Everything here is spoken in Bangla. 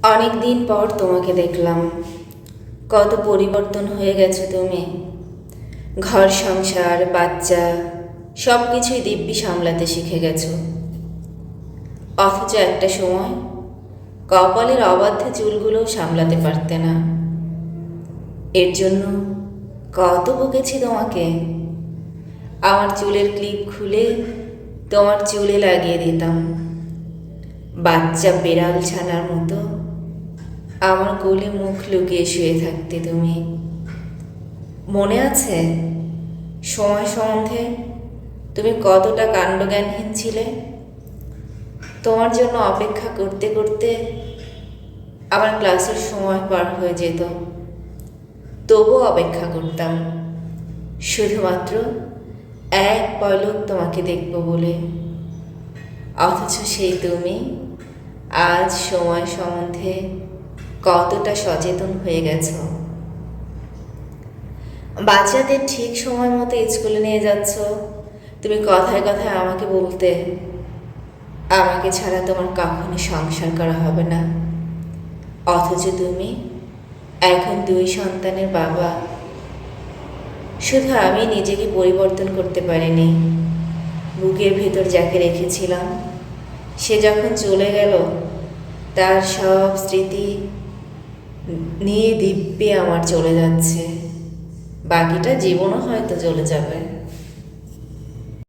অনেক দিন পর তোমাকে দেখলাম। কত পরিবর্তন হয়ে গেছে তুমি। ঘর সংসার বাচ্চা সব কিছুই দিব্যি সামলাতে শিখে গেছো। অথচ একটা সময় কপালের অবাধ্যে চুলগুলোও সামলাতে পারতে না। এর জন্য কত বকেছি তোমাকে। আমার চুলের ক্লিপ খুলে তোমার চুলে লাগিয়ে দিতাম। বাচ্চা বেড়াল ছানার মতো আমার কোলে মুখ লুকিয়ে শুয়ে থাকতে তুমি। মনে আছে সময় সম্বন্ধে তুমি কতটা কাণ্ডজ্ঞানহীন ছিলে। তোমার জন্য অপেক্ষা করতে করতে আমার ক্লাসের সময় পার হয়ে যেত, তবুও অপেক্ষা করতাম শুধুমাত্র এক পলক তোমাকে দেখব বলে। অথচ সেই তুমি আজ সময় সম্বন্ধে কতটা সচেতন হয়ে গেছো। বাচ্চাদের ঠিক সময় মতো স্কুলে নিয়ে যাচ্ছ। তুমি কথায় কথায় আমাকে বলতে, আমাকে ছাড়া তোমার কখনো সংসার করা হবে না। অথচ তুমি এখন 2 সন্তানের বাবা। শুধু আমি নিজেকে পরিবর্তন করতে পারিনি। বুকের ভেতর যাকে রেখেছিলাম সে যখন চলে গেল, তার সব স্মৃতি নিয়ে দিব্যি আমার চলে যাচ্ছে। বাকিটা জীবনও হয়তো চলে যাবে।